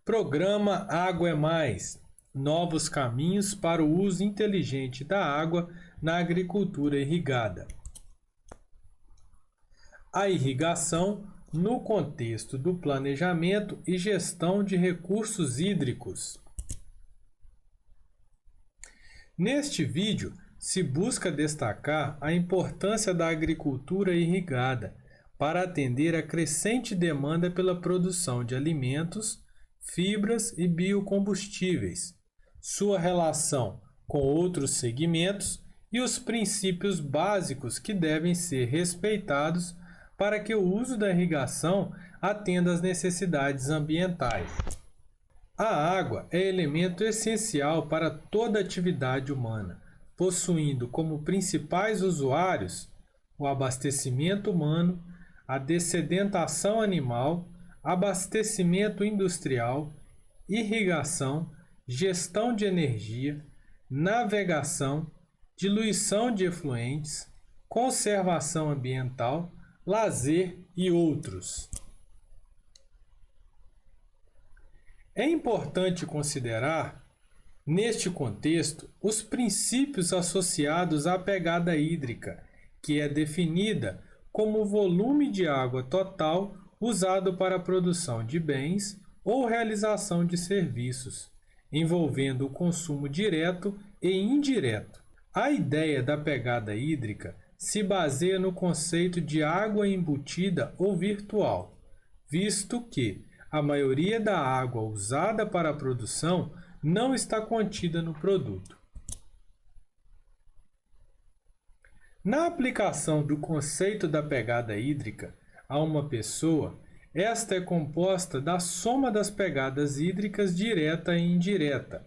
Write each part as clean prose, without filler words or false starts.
Programa Água é Mais. Novos caminhos para o uso inteligente da água na agricultura irrigada. A irrigação no contexto do planejamento e gestão de recursos hídricos. Neste vídeo, se busca destacar a importância da agricultura irrigada para atender a crescente demanda pela produção de alimentos, fibras e biocombustíveis, sua relação com outros segmentos e os princípios básicos que devem ser respeitados para que o uso da irrigação atenda às necessidades ambientais. A água é elemento essencial para toda atividade humana, possuindo como principais usuários o abastecimento humano, a dessedentação animal, abastecimento industrial, irrigação, gestão de energia, navegação, diluição de efluentes, conservação ambiental, lazer e outros. É importante considerar, neste contexto, os princípios associados à pegada hídrica, que é definida como o volume de água total usado para a produção de bens ou realização de serviços, envolvendo o consumo direto e indireto. A ideia da pegada hídrica se baseia no conceito de água embutida ou virtual, visto que a maioria da água usada para a produção não está contida no produto. Na aplicação do conceito da pegada hídrica a uma pessoa, esta é composta da soma das pegadas hídricas direta e indireta.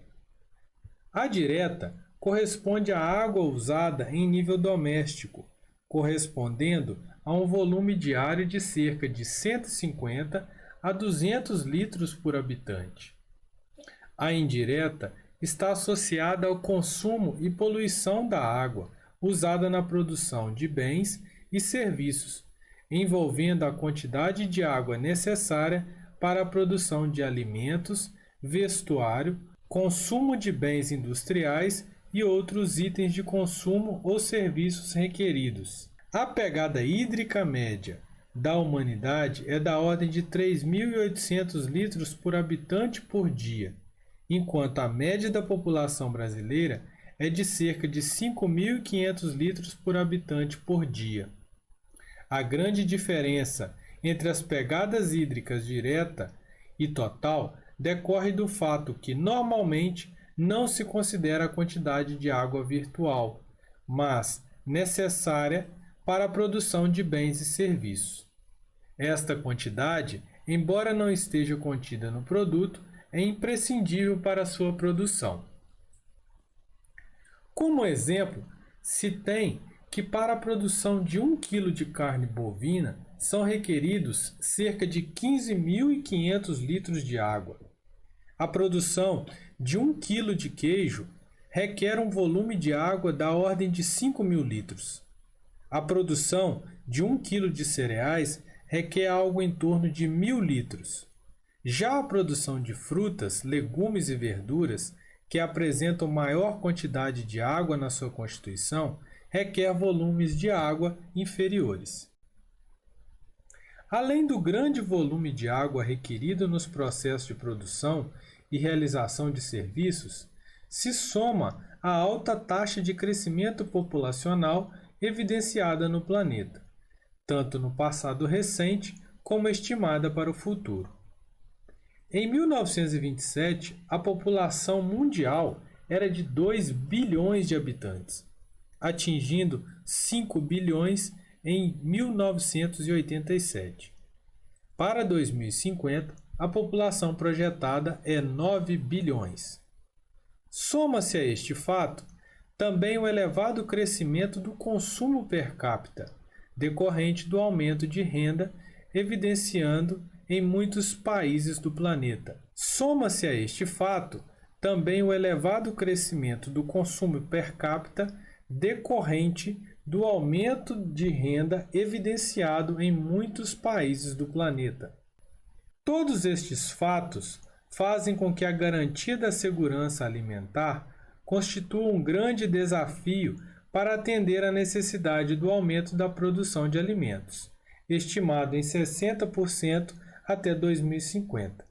A direta corresponde à água usada em nível doméstico, correspondendo a um volume diário de cerca de 150 a 200 litros por habitante. A indireta está associada ao consumo e poluição da água usada na produção de bens e serviços, envolvendo a quantidade de água necessária para a produção de alimentos, vestuário, consumo de bens industriais e outros itens de consumo ou serviços requeridos. A pegada hídrica média da humanidade é da ordem de 3.800 litros por habitante por dia, enquanto a média da população brasileira é de cerca de 5.500 litros por habitante por dia. A grande diferença entre as pegadas hídricas direta e total decorre do fato que, normalmente, não se considera a quantidade de água virtual, mas necessária para a produção de bens e serviços. Esta quantidade, embora não esteja contida no produto, é imprescindível para a sua produção. Como exemplo, se tem que para a produção de 1 kg de carne bovina são requeridos cerca de 15.500 litros de água. A produção de 1 kg de queijo requer um volume de água da ordem de 5.000 litros. A produção de 1 kg de cereais requer algo em torno de 1.000 litros. Já a produção de frutas, legumes e verduras, que apresentam maior quantidade de água na sua constituição, requer volumes de água inferiores. Além do grande volume de água requerido nos processos de produção e realização de serviços, se soma a alta taxa de crescimento populacional evidenciada no planeta, tanto no passado recente como estimada para o futuro. Em 1927, a população mundial era de 2 bilhões de habitantes, atingindo 5 bilhões em 1987. Para 2050, a população projetada é 9 bilhões. Soma-se a este fato também o elevado crescimento do consumo per capita, decorrente do aumento de renda, evidenciando em muitos países do planeta. Soma-se a este fato também o elevado crescimento do consumo per capita decorrente do aumento de renda evidenciado em muitos países do planeta. Todos estes fatos fazem com que a garantia da segurança alimentar constitua um grande desafio para atender à necessidade do aumento da produção de alimentos, estimado em 60% até 2050.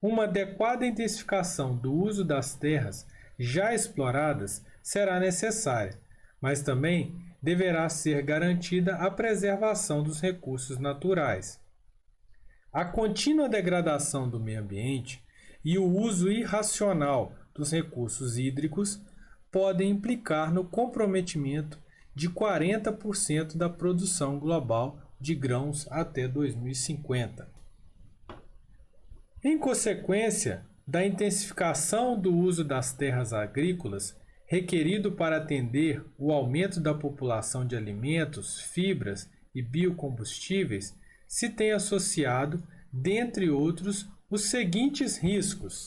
Uma adequada intensificação do uso das terras já exploradas será necessária, mas também deverá ser garantida a preservação dos recursos naturais. A contínua degradação do meio ambiente e o uso irracional dos recursos hídricos podem implicar no comprometimento de 40% da produção global de grãos até 2050. Em consequência da intensificação do uso das terras agrícolas, requerido para atender o aumento da população de alimentos, fibras e biocombustíveis, se tem associado, dentre outros, os seguintes riscos.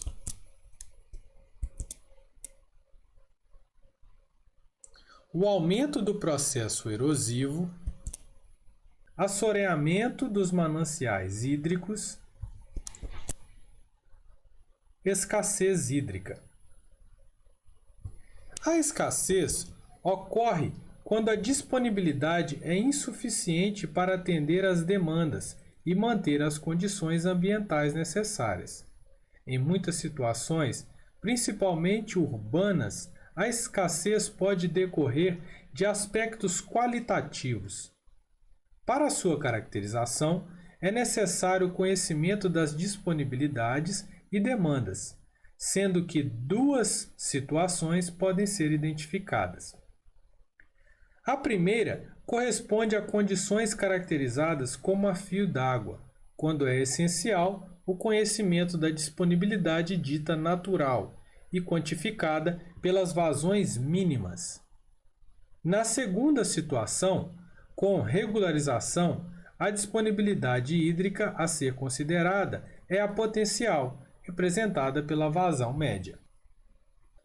O aumento do processo erosivo, assoreamento dos mananciais hídricos, escassez hídrica. A escassez ocorre quando a disponibilidade é insuficiente para atender às demandas e manter as condições ambientais necessárias. Em muitas situações, principalmente urbanas, a escassez pode decorrer de aspectos qualitativos. Para sua caracterização, é necessário o conhecimento das disponibilidades e demandas, sendo que duas situações podem ser identificadas. A primeira corresponde a condições caracterizadas como a fio d'água, quando é essencial o conhecimento da disponibilidade dita natural e quantificada pelas vazões mínimas. Na segunda situação, com regularização, a disponibilidade hídrica a ser considerada é a potencial, representada pela vazão média.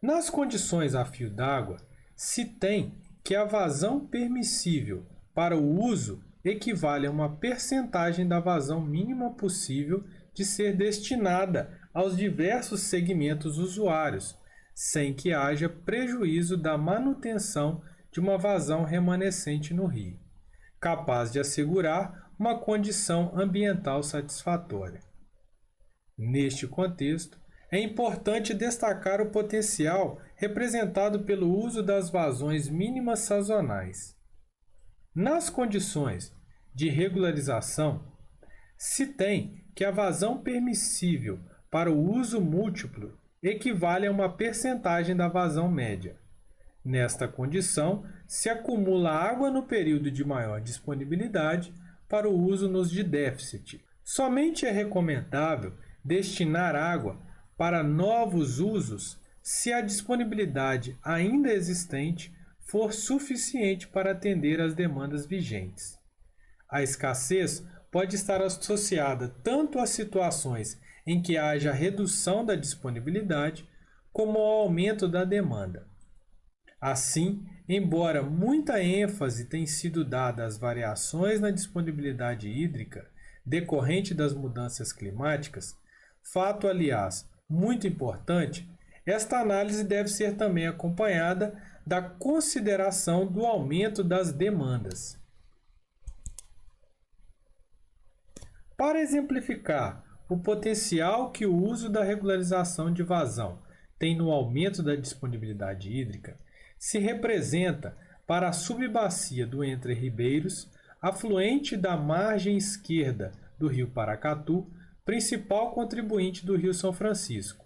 Nas condições a fio d'água, se tem que a vazão permissível para o uso equivale a uma percentagem da vazão mínima possível de ser destinada aos diversos segmentos usuários, sem que haja prejuízo da manutenção de uma vazão remanescente no rio, capaz de assegurar uma condição ambiental satisfatória. Neste contexto, é importante destacar o potencial representado pelo uso das vazões mínimas sazonais. Nas condições de regularização, se tem que a vazão permissível para o uso múltiplo equivale a uma percentagem da vazão média. Nesta condição, se acumula água no período de maior disponibilidade para o uso nos de déficit. Somente é recomendável destinar água para novos usos se a disponibilidade ainda existente for suficiente para atender às demandas vigentes. A escassez pode estar associada tanto a situações em que haja redução da disponibilidade, como ao aumento da demanda. Assim, embora muita ênfase tenha sido dada às variações na disponibilidade hídrica decorrente das mudanças climáticas, fato, aliás, muito importante, esta análise deve ser também acompanhada da consideração do aumento das demandas. Para exemplificar o potencial que o uso da regularização de vazão tem no aumento da disponibilidade hídrica, se representa para a subbacia do Entre Ribeiros, afluente da margem esquerda do rio Paracatu, principal contribuinte do rio São Francisco,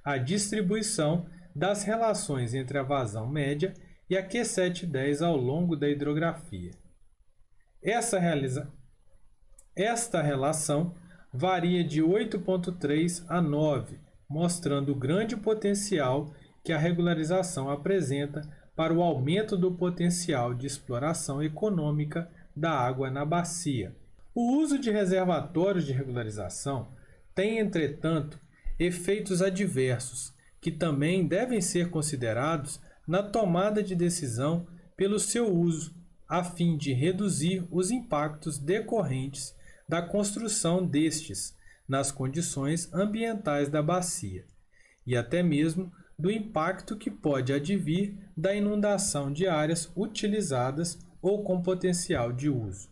a distribuição das relações entre a vazão média e a Q710 ao longo da hidrografia. Esta relação varia de 8,3 a 9, mostrando o grande potencial que a regularização apresenta para o aumento do potencial de exploração econômica da água na bacia. O uso de reservatórios de regularização tem, entretanto, efeitos adversos, que também devem ser considerados na tomada de decisão pelo seu uso, a fim de reduzir os impactos decorrentes da construção destes nas condições ambientais da bacia e até mesmo do impacto que pode advir da inundação de áreas utilizadas ou com potencial de uso.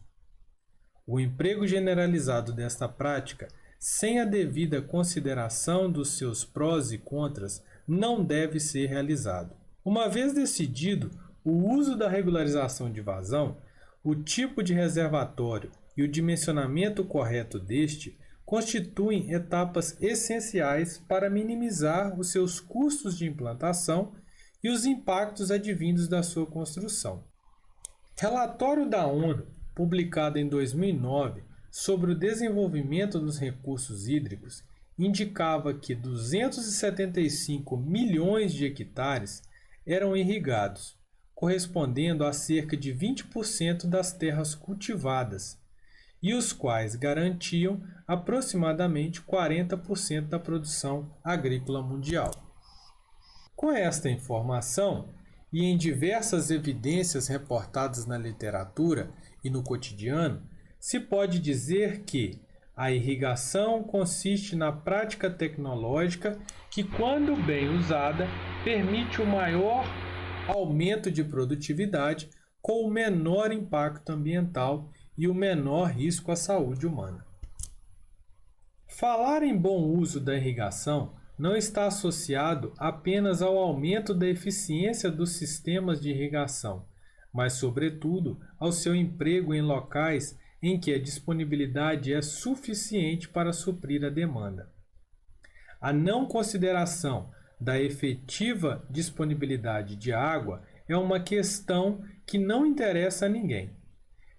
O emprego generalizado desta prática, sem a devida consideração dos seus prós e contras, não deve ser realizado. Uma vez decidido o uso da regularização de vazão, o tipo de reservatório e o dimensionamento correto deste constituem etapas essenciais para minimizar os seus custos de implantação e os impactos advindos da sua construção. Relatório da ONU, publicado em 2009, sobre o desenvolvimento dos recursos hídricos, indicava que 275 milhões de hectares eram irrigados, correspondendo a cerca de 20% das terras cultivadas, e os quais garantiam aproximadamente 40% da produção agrícola mundial. Com esta informação, e em diversas evidências reportadas na literatura e no cotidiano, se pode dizer que a irrigação consiste na prática tecnológica que, quando bem usada, permite o maior aumento de produtividade com o menor impacto ambiental e o menor risco à saúde humana. Falar em bom uso da irrigação não está associado apenas ao aumento da eficiência dos sistemas de irrigação, mas, sobretudo, ao seu emprego em locais em que a disponibilidade é suficiente para suprir a demanda. A não consideração da efetiva disponibilidade de água é uma questão que não interessa a ninguém.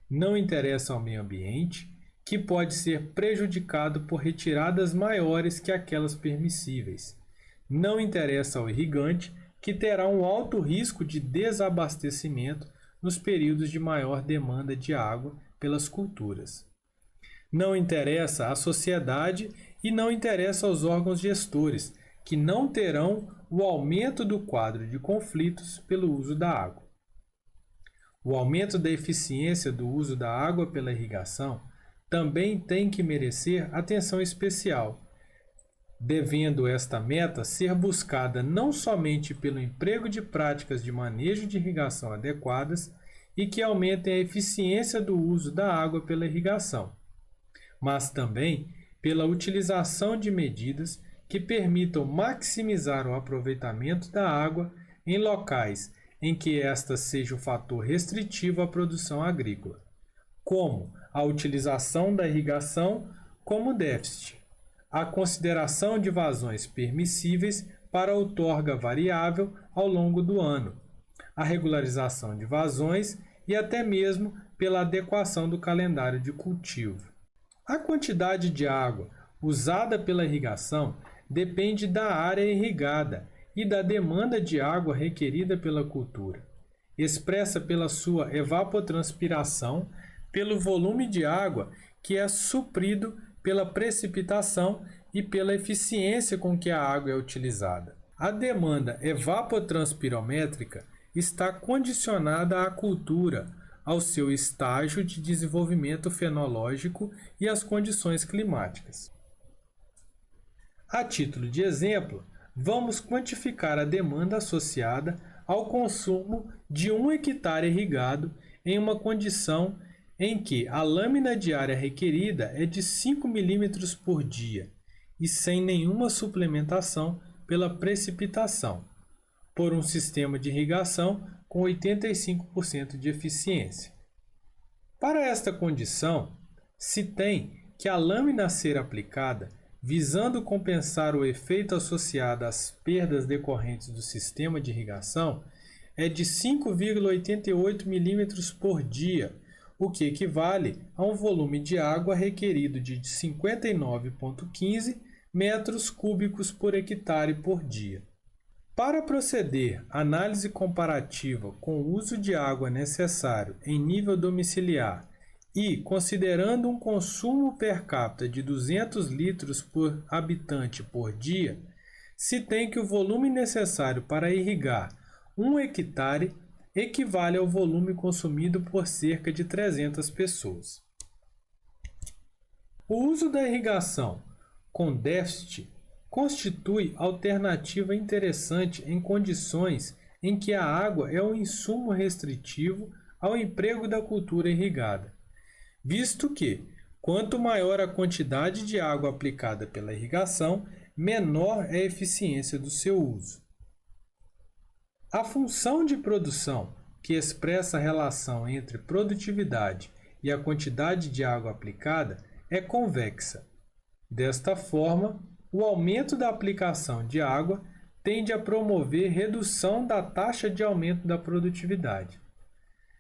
Não interessa ao meio ambiente, que pode ser prejudicado por retiradas maiores que aquelas permissíveis. Não interessa ao irrigante, que terá um alto risco de desabastecimento nos períodos de maior demanda de água pelas culturas. Não interessa à sociedade e não interessa aos órgãos gestores, que não terão o aumento do quadro de conflitos pelo uso da água. O aumento da eficiência do uso da água pela irrigação também tem que merecer atenção especial, devendo esta meta ser buscada não somente pelo emprego de práticas de manejo de irrigação adequadas e que aumentem a eficiência do uso da água pela irrigação, mas também pela utilização de medidas que permitam maximizar o aproveitamento da água em locais em que esta seja o fator restritivo à produção agrícola, como a utilização da irrigação como déficit, a consideração de vazões permissíveis para outorga variável ao longo do ano, a regularização de vazões e até mesmo pela adequação do calendário de cultivo. A quantidade de água usada pela irrigação depende da área irrigada e da demanda de água requerida pela cultura, expressa pela sua evapotranspiração, pelo volume de água que é suprido pela precipitação e pela eficiência com que a água é utilizada. A demanda evapotranspirométrica está condicionada à cultura, ao seu estágio de desenvolvimento fenológico e às condições climáticas. A título de exemplo, vamos quantificar a demanda associada ao consumo de 1 hectare irrigado em uma condição em que a lâmina diária requerida é de 5 mm por dia e sem nenhuma suplementação pela precipitação, por um sistema de irrigação com 85% de eficiência. Para esta condição, se tem que a lâmina a ser aplicada, visando compensar o efeito associado às perdas decorrentes do sistema de irrigação, é de 5,88 mm por dia, o que equivale a um volume de água requerido de 59,15 metros cúbicos por hectare por dia. Para proceder à análise comparativa com o uso de água necessário em nível domiciliar e considerando um consumo per capita de 200 litros por habitante por dia, se tem que o volume necessário para irrigar 1 hectare equivale ao volume consumido por cerca de 300 pessoas. O uso da irrigação com déficit constitui alternativa interessante em condições em que a água é um insumo restritivo ao emprego da cultura irrigada, visto que, quanto maior a quantidade de água aplicada pela irrigação, menor é a eficiência do seu uso. A função de produção, que expressa a relação entre produtividade e a quantidade de água aplicada, é convexa. Desta forma, o aumento da aplicação de água tende a promover redução da taxa de aumento da produtividade.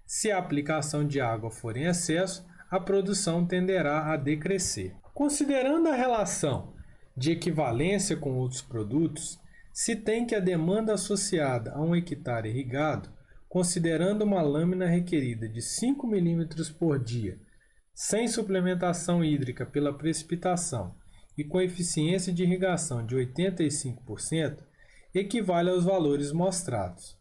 Se a aplicação de água for em excesso, a produção tenderá a decrescer. Considerando a relação de equivalência com outros produtos, se tem que a demanda associada a um hectare irrigado, considerando uma lâmina requerida de 5 mm por dia, sem suplementação hídrica pela precipitação e com eficiência de irrigação de 85%, equivale aos valores mostrados.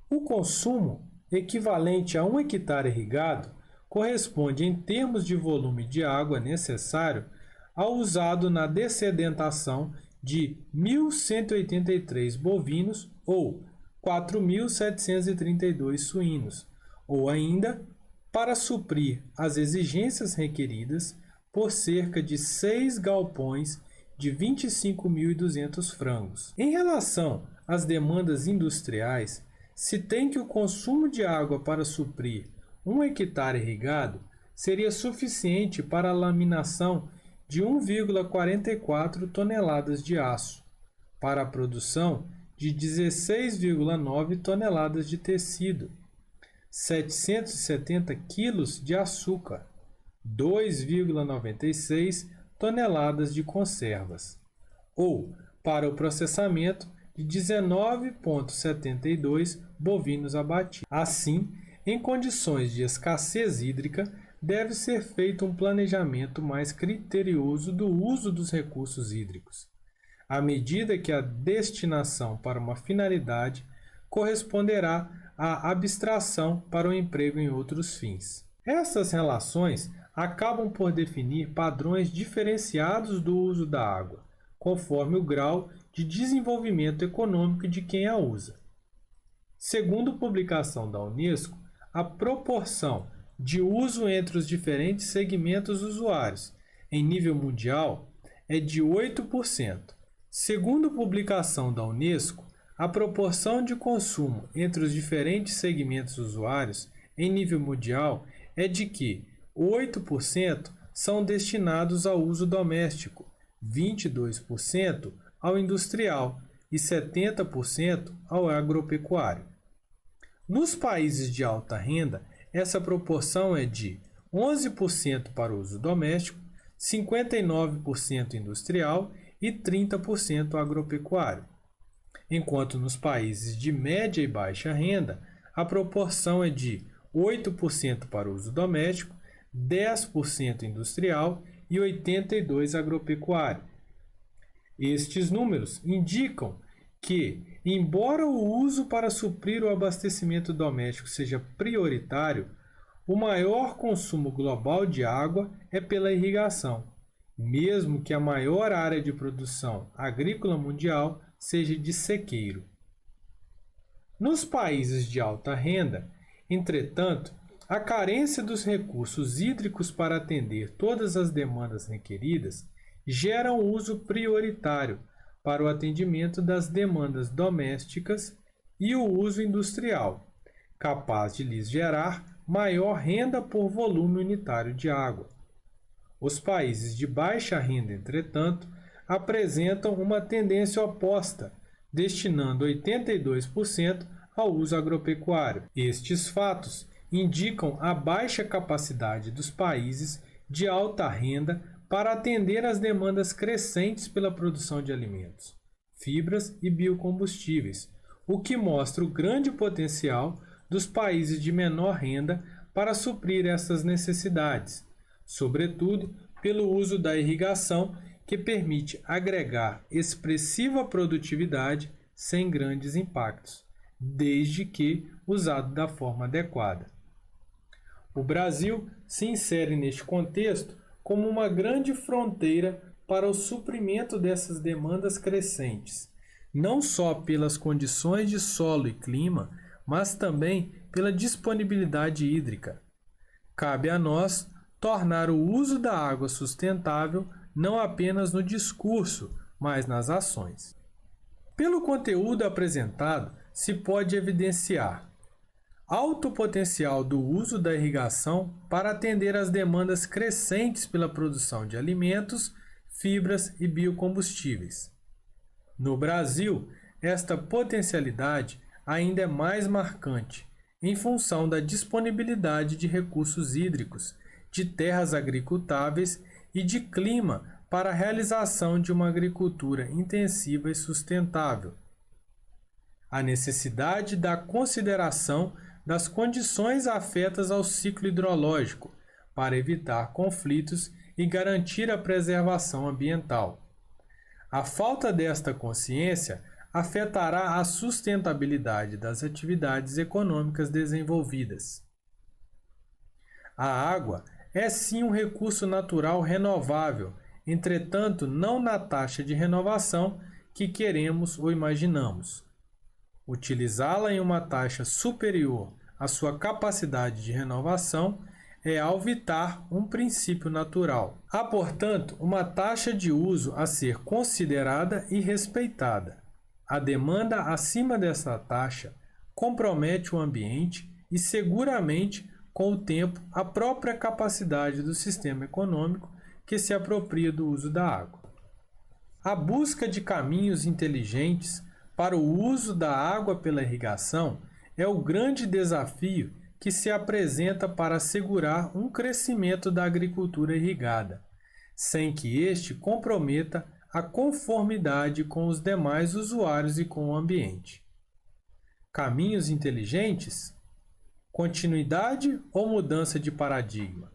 O consumo equivalente a 1 hectare irrigado corresponde em termos de volume de água necessário ao usado na dessedentação de 1.183 bovinos ou 4.732 suínos, ou ainda para suprir as exigências requeridas por cerca de 6 galpões de 25.200 frangos. Em relação às demandas industriais, se tem que o consumo de água para suprir 1 hectare irrigado seria suficiente para a laminação de 1,44 toneladas de aço, para a produção de 16,9 toneladas de tecido, 770 quilos de açúcar, 2,96 toneladas de conservas, ou para o processamento de 19,72 bovinos abatidos. Assim, em condições de escassez hídrica, deve ser feito um planejamento mais criterioso do uso dos recursos hídricos, à medida que a destinação para uma finalidade corresponderá à abstração para o emprego em outros fins. Essas relações acabam por definir padrões diferenciados do uso da água, conforme o grau de desenvolvimento econômico de quem a usa. Segundo publicação da Unesco, a proporção de uso entre os diferentes segmentos usuários em nível mundial é de 8%. Segundo publicação da Unesco, a proporção de consumo entre os diferentes segmentos usuários em nível mundial é de que 8% são destinados ao uso doméstico, 22% ao industrial e 70% ao agropecuário. Nos países de alta renda, essa proporção é de 11% para o uso doméstico, 59% industrial e 30% agropecuário. Enquanto nos países de média e baixa renda, a proporção é de 8% para o uso doméstico, 10% industrial e 82% agropecuário. Estes números indicam que, embora o uso para suprir o abastecimento doméstico seja prioritário, o maior consumo global de água é pela irrigação, mesmo que a maior área de produção agrícola mundial seja de sequeiro. Nos países de alta renda, entretanto, a carência dos recursos hídricos para atender todas as demandas requeridas gera um uso prioritário para o atendimento das demandas domésticas e o uso industrial, capaz de lhes gerar maior renda por volume unitário de água. Os países de baixa renda, entretanto, apresentam uma tendência oposta, destinando 82% ao uso agropecuário. Estes fatos indicam a baixa capacidade dos países de alta renda para atender às demandas crescentes pela produção de alimentos, fibras e biocombustíveis, o que mostra o grande potencial dos países de menor renda para suprir essas necessidades, sobretudo pelo uso da irrigação, que permite agregar expressiva produtividade sem grandes impactos, desde que usado da forma adequada. O Brasil se insere neste contexto como uma grande fronteira para o suprimento dessas demandas crescentes, não só pelas condições de solo e clima, mas também pela disponibilidade hídrica. Cabe a nós tornar o uso da água sustentável não apenas no discurso, mas nas ações. Pelo conteúdo apresentado, se pode evidenciar alto potencial do uso da irrigação para atender às demandas crescentes pela produção de alimentos, fibras e biocombustíveis. No Brasil, esta potencialidade ainda é mais marcante, em função da disponibilidade de recursos hídricos, de terras agricultáveis e de clima para a realização de uma agricultura intensiva e sustentável. A necessidade da consideração das condições afetas ao ciclo hidrológico, para evitar conflitos e garantir a preservação ambiental. A falta desta consciência afetará a sustentabilidade das atividades econômicas desenvolvidas. A água é sim um recurso natural renovável, entretanto não na taxa de renovação que queremos ou imaginamos. Utilizá-la em uma taxa superior à sua capacidade de renovação é alvitar um princípio natural. Há, portanto, uma taxa de uso a ser considerada e respeitada. A demanda acima dessa taxa compromete o ambiente e, seguramente, com o tempo, a própria capacidade do sistema econômico que se apropria do uso da água. A busca de caminhos inteligentes para o uso da água pela irrigação é o grande desafio que se apresenta para assegurar um crescimento da agricultura irrigada, sem que este comprometa a conformidade com os demais usuários e com o ambiente. Caminhos inteligentes? Continuidade ou mudança de paradigma?